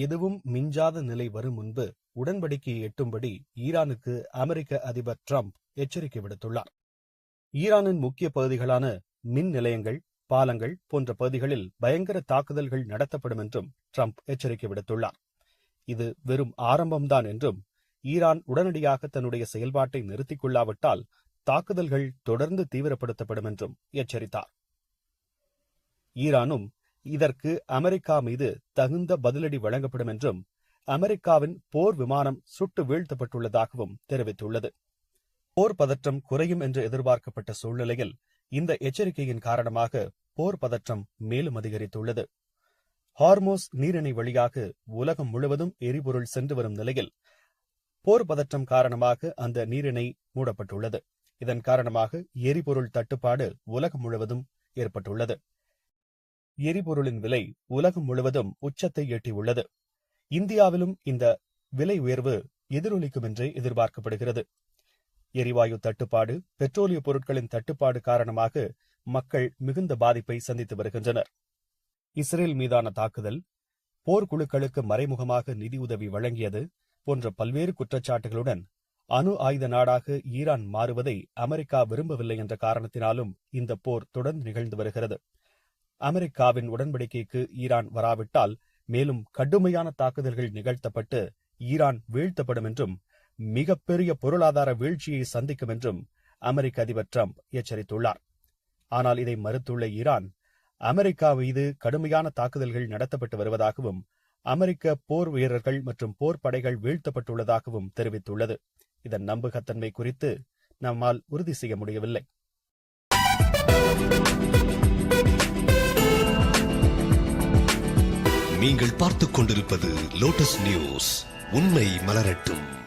எதுவும் மிஞ்சாத நிலை வரும் முன்பு உடன்படிக்கையை எட்டும்படி ஈரானுக்கு அமெரிக்க அதிபர் டிரம்ப் எச்சரிக்கை விடுத்துள்ளார். ஈரானின் முக்கிய பகுதிகளான மின் நிலையங்கள், பாலங்கள் போன்ற பகுதிகளில் பயங்கர தாக்குதல்கள் நடத்தப்படும் என்றும் டிரம்ப் எச்சரிக்கை விடுத்துள்ளார். இது வெறும் ஆரம்பம்தான் என்றும், ஈரான் உடனடியாக தன்னுடைய செயல்பாட்டை நிறுத்திக் கொள்ளாவிட்டால் தாக்குதல்கள் தொடர்ந்து தீவிரப்படுத்தப்படும் என்றும் எச்சரித்தார். ஈரானும் இதற்கு அமெரிக்கா மீது தகுந்த பதிலடி வழங்கப்படும் என்றும், அமெரிக்காவின் போர் விமானம் சுட்டு வீழ்த்தப்பட்டுள்ளதாகவும் தெரிவித்துள்ளது. போர் பதற்றம் குறையும் என்று எதிர்பார்க்கப்பட்ட சூழ்நிலையில் இந்த எச்சரிக்கையின் காரணமாக போர் பதற்றம் மேலும் அதிகரித்துள்ளது. ஹார்மோஸ் நீரிணை வழியாக உலகம் முழுவதும் எரிபொருள் சென்று வரும் நிலையில் போர் பதற்றம் காரணமாக அந்த நீரிணை மூடப்பட்டுள்ளது. இதன் காரணமாக எரிபொருள் தட்டுப்பாடு உலகம் முழுவதும் ஏற்பட்டுள்ளது. எரிபொருளின் விலை உலகம் முழுவதும் உச்சத்தை எட்டியுள்ளது. இந்தியாவிலும் இந்த விலை உயர்வு எதிரொலிக்கும் என்றே எதிர்பார்க்கப்படுகிறது. எரிவாயு தட்டுப்பாடு, பெட்ரோலிய பொருட்களின் தட்டுப்பாடு காரணமாக மக்கள் மிகுந்த பாதிப்பை சந்தித்து வருகின்றனர். இஸ்ரேல் மீதான தாக்குதல், போர்க்குழுக்களுக்கு மறைமுகமாக நிதியுதவி வழங்கியது போன்ற பல்வேறு குற்றச்சாட்டுகளுடன் அணு ஆயுத நாடாக ஈரான் மாறுவதை அமெரிக்கா விரும்பவில்லை என்ற காரணத்தினாலும் இந்த போர் தொடர்ந்து நிகழ்ந்து வருகிறது. அமெரிக்காவின் உடன்படிக்கைக்கு ஈரான் வராவிட்டால் மேலும் கடுமையான தாக்குதல்கள் நிகழ்த்தப்பட்டு ஈரான் வீழ்த்தப்படும் என்றும், மிகப்பெரிய பொருளாதார வீழ்ச்சியை சந்திக்கும் என்றும் அமெரிக்க அதிபர் டிரம்ப் எச்சரித்துள்ளார். ஆனால் இதை மறுத்துள்ள ஈரான், அமெரிக்கா மீது கடுமையான தாக்குதல்கள் நடத்தப்பட்டு வருவதாகவும், அமெரிக்க போர் வீரர்கள் மற்றும் போர் படைகள் வீழ்த்தப்பட்டுள்ளதாகவும் தெரிவித்துள்ளது. இதன் நம்பகத்தன்மை குறித்து நம்மால் உறுதி செய்ய முடியவில்லை. நீங்கள் பார்த்துக் கொண்டிருப்பது லோட்டஸ் நியூஸ். உண்மை மலரட்டும்.